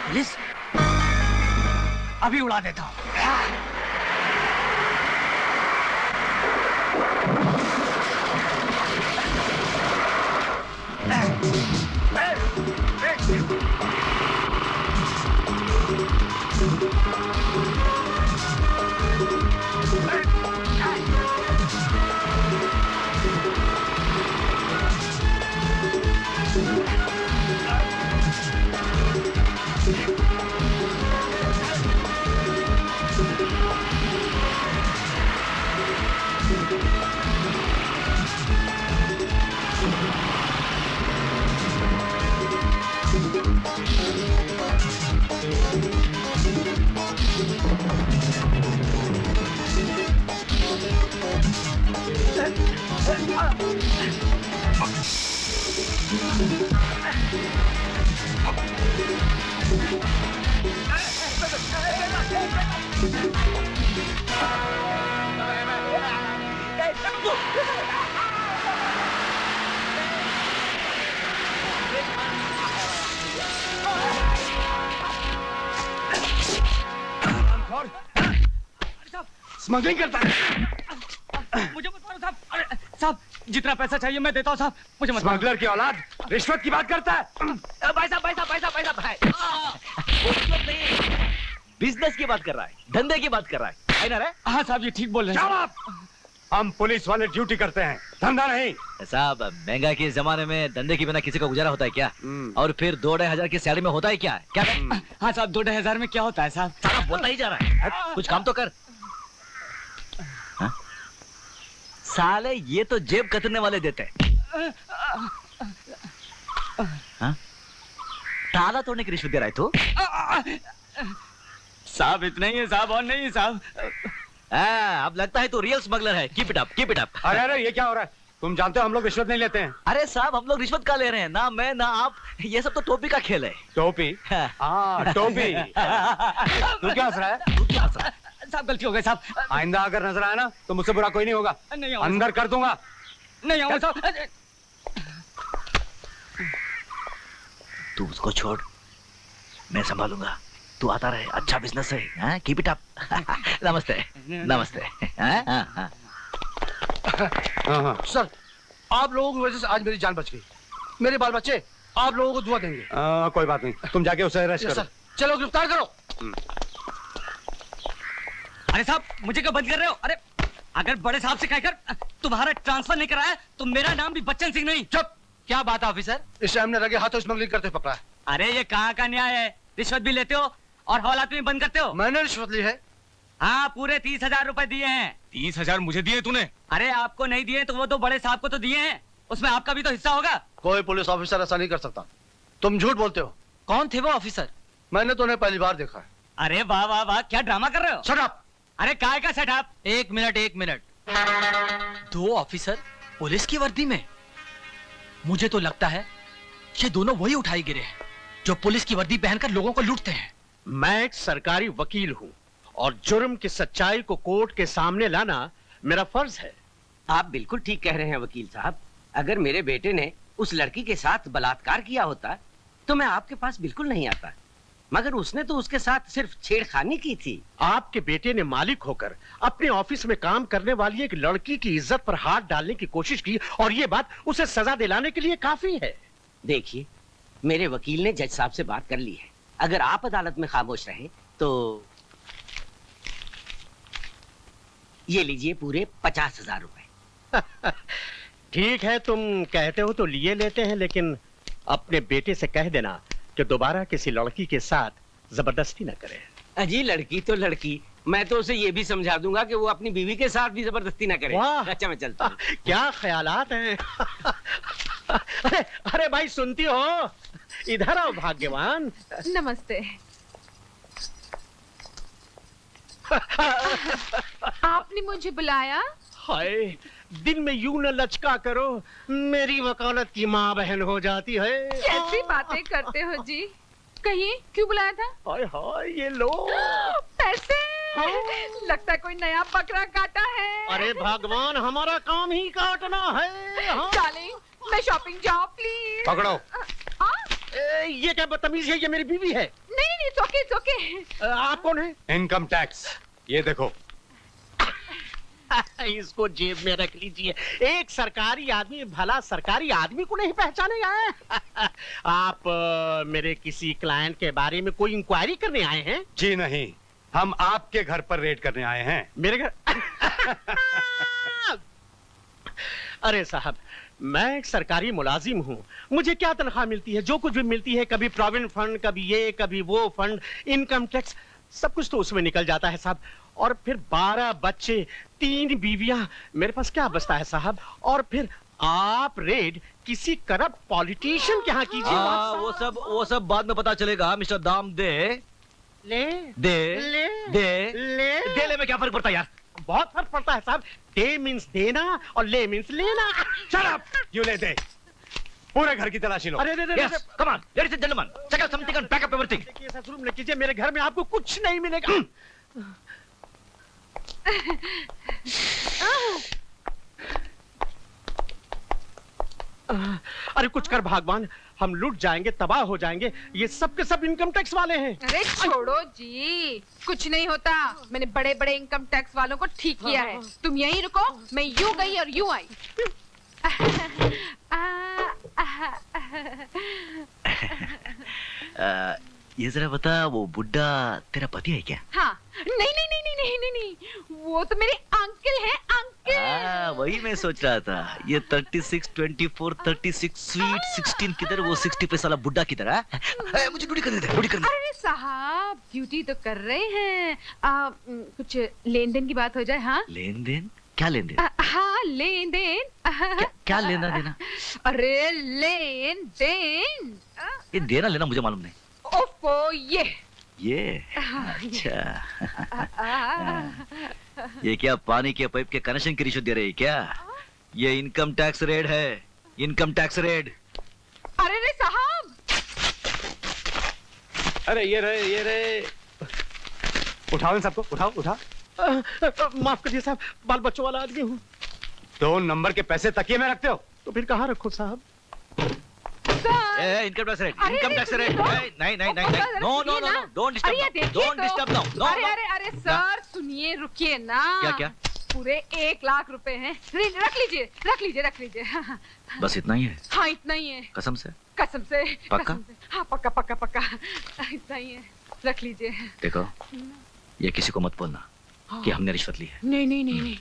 Police? अभी उड़ा देता हूँ। स्मगलिंग करता है। मुझे मत मारो साहब। साहब जितना पैसा चाहिए मैं देता हूँ साहब, मुझे मत मारो। स्मगलर की औलाद रिश्वत की बात करता है। भाई साहब बिजनेस की बात कर रहा है, धंधे की बात कर रहा है ना रे? हाँ साहब ये ठीक बोल रहे हैं। हम पुलिस वाले ड्यूटी करते हैं, धंधा नहीं। साहब महंगाई के जमाने में धंधे के बिना किसी का गुजारा होता है क्या? और फिर 2-2,500 की सैलरी में होता है क्या? क्या हाँ साहब 2-2,500 में क्या होता है साहब? साहब बोलता ही जा रहा है, कुछ काम तो कर। साले ये तो जेब कतरने वाले देते हैं। ताला तोड़ने की रिश्वत दे रहा है तू? साहब इतना ही है साहब, और नहीं साहब। अब लगता है तू रियल स्मगलर है। Keep it up, keep it up. अरे अरे ये क्या हो रहा है? तुम जानते हो हम लोग रिश्वत नहीं लेते हैं। अरे साहब हम लोग रिश्वत का ले रहे हैं ना, मैं ना आप, ये सब तो टोपी का खेल है। टोपी? हाँ टोपी। तू क्या हंस रहा है? साहब गलती हो गई साहब। आइंदा अगर नजर आया ना तो मुझसे बुरा कोई नहीं होगा। नहीं अंदर कर दूंगा। नहीं आऊंगा साहब। तू उसको छोड़, मैं संभालूंगा। तू आता रहे, अच्छा बिजनेस है। Keep it up. नमस्ते नमस्ते। हाँ। सर आप लोगों की वजह से आज मेरी जान बच गई। मेरे बाल बच्चे आप लोगों को दुआ देंगे। कोई बात नहीं, तुम जाके उसे अरेस्ट करो। सर चलो गिरफ्तार करो। अरे साहब मुझे क्यों बंद कर रहे हो? अरे अगर बड़े साहब से कहकर तुम्हारा ट्रांसफर नहीं कराया तो मेरा नाम भी बच्चन सिंह नहीं। चुप। क्या बात है ऑफिसर? इस टाइम ने लगे हाथों स्मगलिंग करते पकड़ा है। अरे ये कहाँ का न्याय है? रिश्वत भी लेते हो और हवालात में बंद करते हो। मैंने रिश्वत ली है। हाँ पूरे 30,000 रुपए दिए हैं। 30,000 मुझे दिए तूने? अरे आपको नहीं दिए तो वो तो बड़े साहब को तो दिए हैं, उसमें आपका भी तो हिस्सा होगा। कोई पुलिस ऑफिसर ऐसा नहीं कर सकता। तुम झूठ बोलते हो। कौन थे वो ऑफिसर? मैंने तो उन्हें पहली बार देखा है। अरे वाह वाह वाह, क्या ड्रामा कर रहे हो? Shut up. अरे काय का सेटअप? एक मिनट। 2 ऑफिसर पुलिस की वर्दी में? मुझे तो लगता है ये दोनों वही उठाई गिरे हैं जो पुलिस की वर्दी पहनकर लोगों को लूटते हैं। मैं एक सरकारी वकील हूँ और जुर्म की सच्चाई को कोर्ट के सामने लाना मेरा फर्ज है। आप बिल्कुल ठीक कह रहे हैं वकील साहब। अगर मेरे बेटे ने उस लड़की के साथ बलात्कार किया होता तो मैं आपके पास बिल्कुल नहीं आता, मगर उसने तो उसके साथ सिर्फ छेड़खानी की थी। आपके बेटे ने मालिक होकर अपने ऑफिस में काम करने वाली एक लड़की की इज्जत पर हाथ डालने की कोशिश की और ये बात उसे सजा दिलाने के लिए काफी है। देखिए मेरे वकील ने जज साहब से बात कर ली है। अगर आप अदालत में खामोश रहे तो ये लीजिए पूरे 50,000 रुपए। ठीक है तुम कहते हो तो लिए लेते हैं, लेकिन अपने बेटे से कह देना कि दोबारा किसी लड़की के साथ जबरदस्ती न करे। अजी लड़की तो लड़की, मैं तो उसे ये भी समझा दूंगा कि वो अपनी बीवी के साथ भी जबरदस्ती ना करे। अच्छा मैं चलता हूँ। क्या ख्यालात हैं। अरे भाई सुनती हो? इधर आओ भाग्यवान। नमस्ते। आपने मुझे बुलाया? हाय दिन में यूं न लचका करो, मेरी वकालत की माँ बहन हो जाती है। कैसी बातें करते हो जी? कहिए क्यों बुलाया था? हाय हाय ये लो पैसे। लगता है कोई नया बकरा काटा है। अरे भगवान हमारा काम ही काटना है। डार्लिंग मैं शॉपिंग जाऊं प्लीज। पकड़ो। ये क्या बदतमीजी है, ये मेरी बीवी है। नहीं नहीं, it's okay। आप कौन है? इनकम टैक्स, ये देखो। इसको जेब में रख लीजिए। एक सरकारी आदमी भला सरकारी आदमी को नहीं पहचानेगा। आप मेरे किसी क्लाइंट के बारे में कोई इंक्वायरी करने आए हैं? जी नहीं, हम आपके घर पर रेड करने आए हैं। मेरे घर? अरे साहब, मैं एक सरकारी मुलाजिम हूँ। मुझे क्या तनख्वाह मिलती है? जो कुछ भी मिलती है, कभी प्रोविडेंट फंड, कभी ये कभी वो फंड, इनकम टैक्स, सब कुछ तो उसमें निकल जाता है साहब। और फिर 12 बच्चे, 3 बीवियां, मेरे पास क्या बचता है साहब? और फिर आप रेड किसी करप्ट पॉलिटिशियन के यहाँ कीजिए। वो सब बाद में पता चलेगा मिस्टर दाम दे। ले दे ले दे ले दे ले में क्या फर्क पड़ता है यार? बहुत फर्क पड़ता है साहब। दे मीन्स देना और ले मीन्स लेना। Shut up! You ले दे। पूरे घर की तलाशी लो। अरे Yes, come on, ladies and gentlemen, check out something and pack up everything. देखिए, ऐसा जुल्म न कीजिए, मेरे घर में आपको कुछ नहीं मिलेगा। अरे कुछ कर भगवान, हम लूट जाएंगे, तबाह हो जाएंगे। ये सब के सब इनकम टैक्स वाले हैं। अरे छोड़ो जी, कुछ नहीं होता। मैंने बड़े बड़े इनकम टैक्स वालों को ठीक किया है। तुम यहीं रुको, मैं यूं गई और यूं आई। ये जरा बता, वो बुड्ढा तेरा पति है क्या? हाँ, नहीं नहीं नहीं नहीं नहीं नहीं नहीं, वो तो मेरे अंकल हैं, अंकल। वही मैं सोच रहा था। ये 36, 24, 36, स्वीट 16 किधर, वो 60 पैसा वाला बुड्ढा किधर है? मुझे ड्यूटी करने दे, ड्यूटी करने दे। अरे साहब, ड्यूटी तो कर रहे हैं। कुछ लेन देन की बात हो जाए। हाँ, लेन देन? क्या लेन देन? हाँ, लेन देन। क्या लेना देना? अरे लेन देन। ये देना लेना मुझे मालूम नहीं। ओफो, ये अच्छा। ये क्या पानी के पाइप के कनेक्शन की रिश्वत दे रही है क्या? ये इनकम टैक्स रेड है, इनकम टैक्स रेड। अरे रे साहब, अरे ये रहे। उठाओ इन सबको, उठाओ। माफ करिए साहब, बाल बच्चों वाला आदमी हूँ। 2 नंबर के पैसे तकिए में रखते हो? तो फिर कहाँ रखो साहब? इनकम टैक्स रेड, अरे इनकम टैक्स रेड। नहीं, नो, डोंट डिस्टर्ब नाउ। अरे सर, सुनिए, रुकिए ना। क्या? पूरे 1 लाख रुपए हैं। रख लीजिए। बस इतना ही है? हाँ, इतना ही है। कसम से? पक्का? हाँ, पक्का। इतना ही है, रख लीजिए। देखो, ये किसी को मत बोलना कि हमने रिश्वत ली है। नहीं।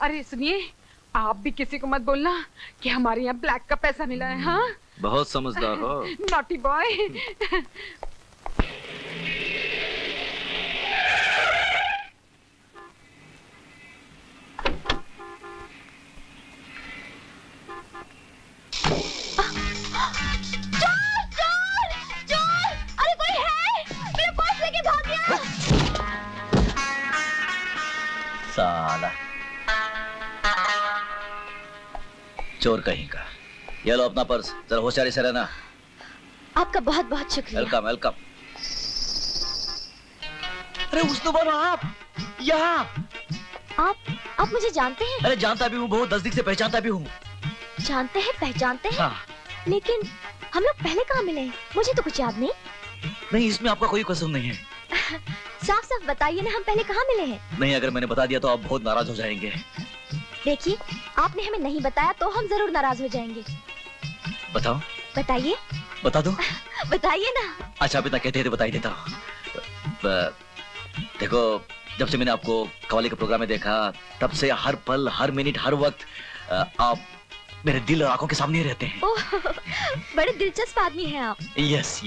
अरे सुनिए, आप भी किसी को मत बोलना कि हमारे यहाँ ब्लैक का पैसा मिला है। हाँ, बहुत समझदार हो। Naughty boy. अरे कोई है? मेरा पर्स लेके भाग गया। साला चोर कहीं का। ये लो अपना पर्स, जरा होशियारी से रहना। आपका बहुत बहुत शुक्रिया। वेलकम। अरे उसने बोला आप यहाँ। आप मुझे जानते हैं? अरे जानता भी हूँ, बहुत नजदीक से पहचानता भी हूँ। जानते हैं, पहचानते हैं? हाँ। लेकिन हम लोग पहले कहाँ मिले? मुझे तो कुछ याद नहीं। नहीं, इसमें आपका कोई कसूर नहीं है। साफ साफ बताइए ना, हम पहले कहाँ मिले हैं? नहीं, अगर मैंने बता दिया तो आप बहुत नाराज हो जाएंगे। देखिए, आपने हमें नहीं बताया तो हम जरूर नाराज हो जाएंगे। बताओ। बताइए। बता दो। बताइए ना। अच्छा, आप इतना कहते हैं तो बता ही देता हूँ। देखो, जब से मैंने आपको कव्वाली के प्रोग्राम में देखा, तब से हर पल, हर मिनट, हर वक्त आप मेरे दिल और आंखों के सामने रहते हैं। ओह, बड़े दिलचस्प आदमी हैं आप। यस।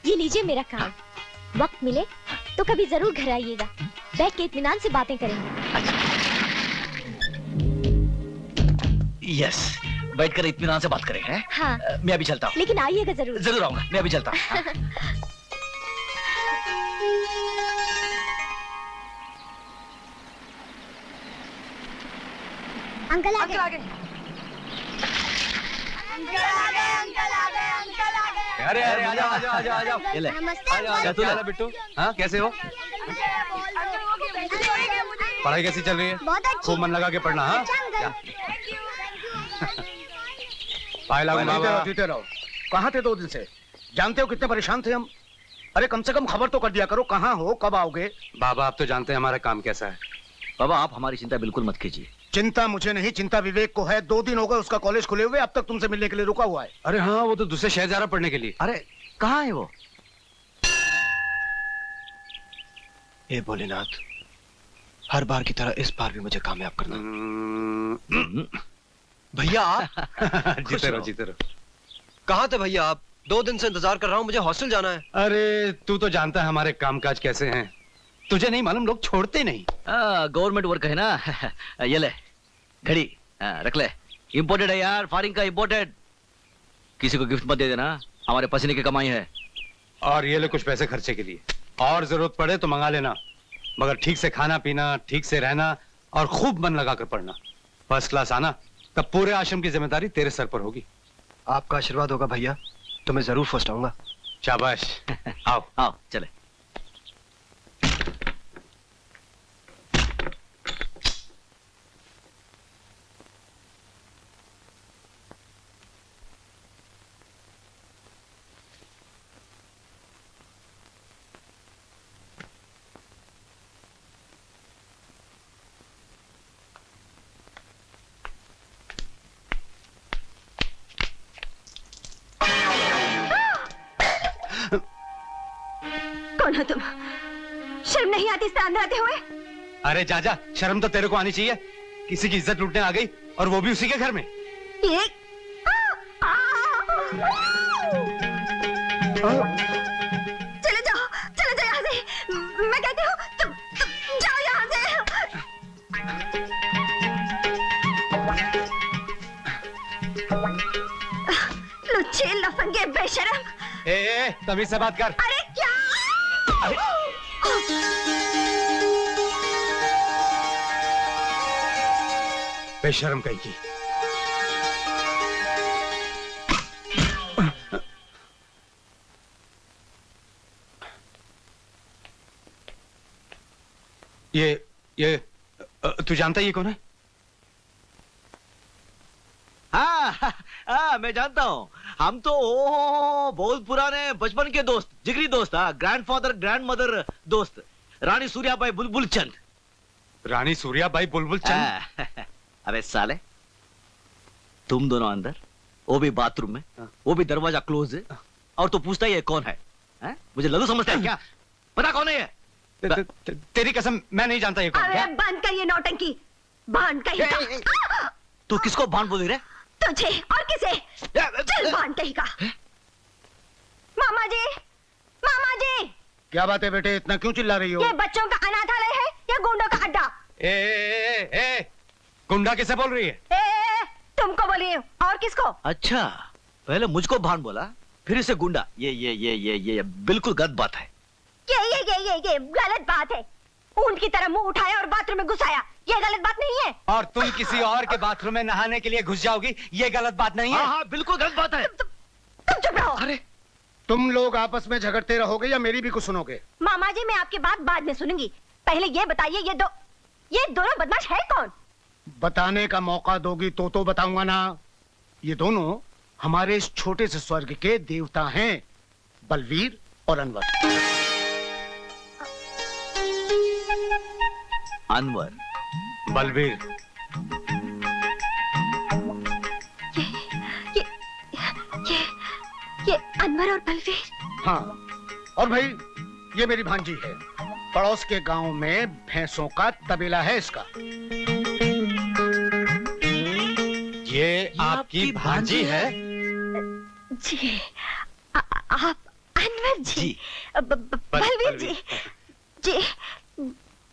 ये लीजिए मेरा कार्ड। वक्त मिले तो कभी जरूर घर आइएगा। बैठ के इत्मीनान से बातें करेंगे। अच्छा। यस, बैठकर इत्मीनान से बात करेंगे। हाँ। मैं अभी चलता हूँ। लेकिन आइएगा जरूर। जरूर आऊंगा, मैं अभी चलता हूँ। अंकल आ गए। अरे आ जाओ। ये ले। क्या तू लाला बिट्टू? हाँ, कैसे हो? पढ़ाई कैसी चल रही है? बहुत अच्छी। खूब मन लगा के पढ़ना। हाँ, पाए लागू बाबा। कहाँ थे 2 दिन से? जानते हो कितने परेशान थे हम। अरे कम से कम खबर तो कर दिया करो, कहाँ हो, कब आओगे? बाबा आप तो जानते हैं हमारा काम कैसा है। बाबा आप हमारी चिंता बिल्कुल मत कीजिए। चिंता मुझे नहीं, चिंता विवेक को है। 2 दिन हो गए उसका कॉलेज खुले हुए, अब तक तुमसे मिलने के लिए रुका हुआ है। अरे हाँ, वो तो दूसरे शहर जा रहा पढ़ने के लिए। अरे कहाँ है वो? हे भोलेनाथ, हर बार की तरह इस बार भी मुझे कामयाब करना। भैया आप जीते रहो जीते रहो। कहाँ थे भैया आप? 2 दिन से इंतजार कर रहा हूँ, मुझे हॉस्टल जाना है। अरे तू तो जानता है हमारे कामकाज कैसे हैं। तुझे नहीं मालूम, लोग छोड़ते नहीं। गवर्नमेंट वर्क है ना। ये ले घड़ी, रख ले। इम्पोर्टेड है यार, फॉरेन का इम्पोर्टेड। किसी को गिफ्ट मत दे देना, हमारे पसीने की कमाई है। और ये ले कुछ पैसे खर्चे के लिए, और जरूरत पड़े तो मंगा लेना, मगर ठीक से खाना पीना, ठीक से रहना और खूब मन लगा कर पढ़ना। फर्स्ट क्लास आना, तब पूरे आश्रम की जिम्मेदारी तेरे सर पर होगी। आपका आशीर्वाद होगा भैया तो मैं जरूर फर्स्ट आऊंगा। शाबाश। आओ आओ चले। कौन हो तुम? शर्म नहीं आती इस तरह अंदर आते हुए? अरे जाजा, शर्म तो तेरे को आनी चाहिए। किसी की इज्जत लूटने आ गई और वो भी उसी के घर में। ये चले जाओ यहाँ से। मैं कहती हूँ तुम जाओ यहाँ से। लुच्चे लफंगे बेशरम। ए, तमीज से बात कर। अरे क्या? बेशर्म कहीं की। ये तू जानता है ये कौन है? हाँ, मैं जानता हूँ। हम तो बहुत पुराने बचपन के दोस्त, जिगरी दोस्त। ग्रैंडफादर ग्रैंडमदर दोस्त, रानी सूर्याबाई बुलबुल चंद। रानी सूर्याबाई बुलबुल चंद? अबे साले, तुम दोनों अंदर, वो भी बाथरूम में, वो भी दरवाजा क्लोज है, और तो पूछता ही है कौन है? मुझे लल्लू समझता है क्या? पता कौन है ये? तेरी कसम मैं नहीं जानता ये कौन है। अरे बंद कर ये नौटंकी, भान कहीं का। तू किसको भान बोल रही है? तुझे और किसे? चल भान कहीं का। मामा जी, मामा जी। क्या बात है बेटे, इतना क्यों चिल्ला रही हो? ये बच्चों का अनाथालय है या गुंडों का अड्डा? ए, गुंडा किसे बोल रही है? तुमको बोली और किसको? अच्छा, पहले मुझको भान बोला, फिर इसे गुंडा। ये बिल्कुल गलत बात है। ये गलत बात है। ऊंट की तरह मुंह उठाया और बाथरूम में घुसाया, ये गलत बात नहीं है। और तुम किसी और के बाथरूम में नहाने के लिए घुस जाओगी, ये गलत बात नहीं है। हाँ, बिल्कुल गलत बात है। तुम चुप रहो। अरे तुम लोग आपस में झगड़ते रहोगे या मेरी भी कुछ सुनोगे? मामा जी, मैं आपकी बात बाद में सुनूंगी। पहले ये बताइए, ये दोनों बदमाश है कौन? बताने का मौका दोगी तो बताऊंगा ना। ये दोनों हमारे इस छोटे से स्वर्ग के देवता हैं, बलवीर और अनवर। अनवर, बलवीर। ये अनवर और बलवीर? हाँ, और भाई ये मेरी भांजी है। पड़ोस के गांव में भैंसों का तबेला है इसका। ये आपकी भांजी है? जी, आप अनवर जी, बलवीर जी। जी,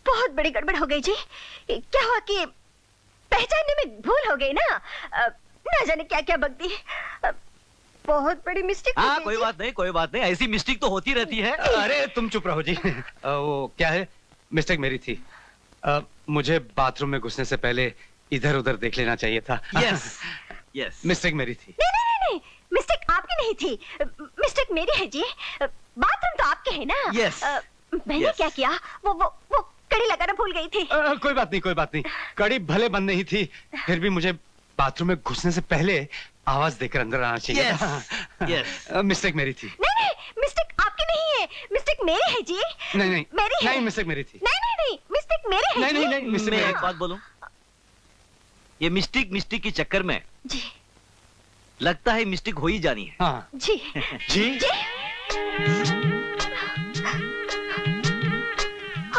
बहुत बड़ी गड़बड़ हो गई जी। क्या हुआ कि पहचानने में भूल हो गई ना। ना जाने क्या क्या बकती। बहुत बड़ी मिस्टेक। हाँ, कोई बात नहीं, ऐसी मिस्टेक तो होती रहती है। अरे तुम चुप रहो जी। वो क्या है, मिस्टेक मेरी थी। मुझे बाथरूम में घुसने से पहले इधर उधर देख लेना चाहिए था। यस, मिस्टेक मेरी थी। नहीं, मिस्टेक आपकी नहीं थी, मिस्टेक मेरी है जी। बाथरूम तो आपके है ना। यस। मैंने क्या किया, वो कड़ी लगाना भूल गई थी। कोई बात नहीं। कड़ी भले बंद नहीं थी, फिर भी मुझे बाथरूम में घुसने से पहले आवाज देकर अंदर आना चाहिए था। यस मिस्टेक मेरी थी। नहीं नहीं, मिस्टेक आपकी नहीं है, मिस्टेक मेरी है जी। नहीं नहीं मेरी है। नहीं, मिस्टेक मेरी थी। नहीं नहीं नहीं, मिस्टेक मेरी है नहीं जी। नहीं नहीं, मिस्टेक मैं मेरी एक बात बोलूं, ये मिस्टेक के चक्कर में जी लगता है मिस्टेक हो ही जानी है। हाँ जी जी। जी।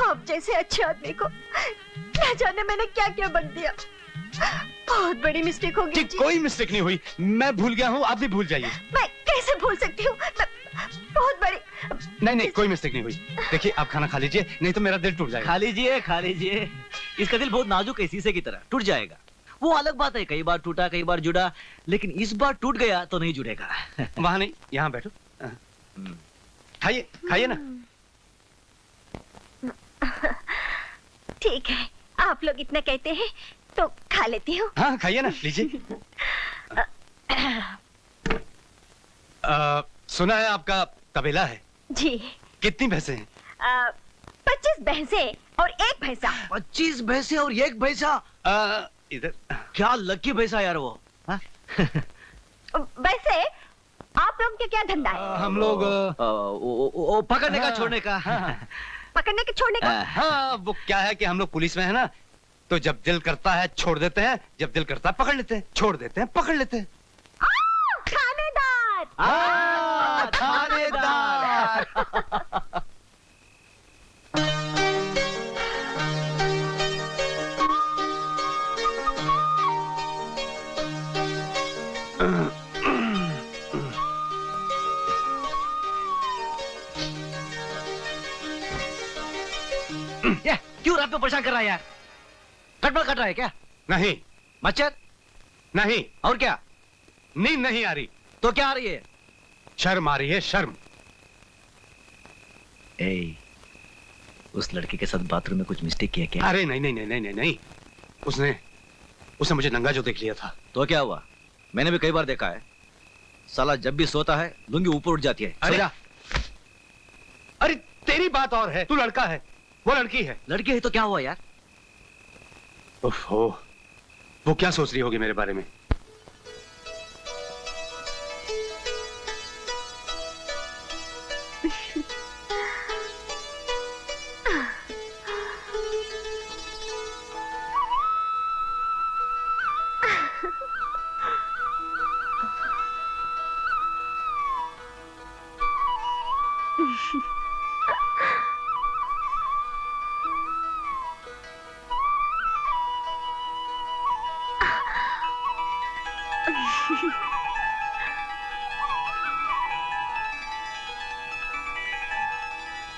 आप जैसे अच्छे आदमी को न जाने मैंने क्या क्या बन दिया। बहुत बड़ी मिस्टेक होगी जी जी। कोई मिस्टेक नहीं हुई, मैं भूल गया हूँ, आप भी भूल जाइए। मैं कैसे भूल सकती हूँ, बहुत बड़ी। नहीं नहीं, कोई मिस्टेक नहीं हुई। देखिए आप खाना खा लीजिए, नहीं तो मेरा दिल टूट जाएगा। खा लीजिए। इसका दिल बहुत नाजुक है, शीशे की तरह टूट जाएगा। वो अलग बात है, कई बार टूटा कई बार जुड़ा, लेकिन इस बार टूट गया तो नहीं जुड़ेगा। वहां नहीं, यहाँ बैठो। खाइए खाइए ना। ठीक है, आप लोग इतना कहते हैं तो खा लेती हूँ। हाँ खाइए ना, लीजिए। सुना है आपका तबेला है, जी। कितनी भैंसे हैं? 25 भैंसे और 1 भैंसा। 25 भैंसे और 1 भैंसा। इधर। क्या लकी भैंसा यार वो। हाँ? वैसे आप लोग के क्या धंधा है? हम लोग वो पकड़ने का छोड़ने का। पकड़ने के छोड़ने का? हाँ वो क्या है कि हम लोग पुलिस में है ना, तो जब दिल करता है छोड़ देते हैं, जब दिल करता है पकड़ लेते हैं, छोड़ देते हैं पकड़ लेते हैं। थानेदार। थानेदार। ये क्यों रात में परेशान कर रहा है यार? कटपट कट रहा है क्या? नहीं मच्छर? नहीं, और क्या? नींद नहीं आ रही, तो क्या आ रही है? शर्म आ रही है, शर्म। उस लड़के के साथ बाथरूम में कुछ मिस्टेक किया क्या? अरे नहीं नहीं नहीं नहीं नहीं नहीं, उसने मुझे नंगा जो देख लिया था। तो क्या हुआ? मैंने भी कई बार देखा है, साला जब भी सोता है लुंगी ऊपर उठ जाती है। सो अरे जा। अरे तेरी बात और है, तू लड़का है, वो लड़की है। लड़की है तो क्या हुआ यार? ओहो, वो क्या सोच रही होगी मेरे बारे में?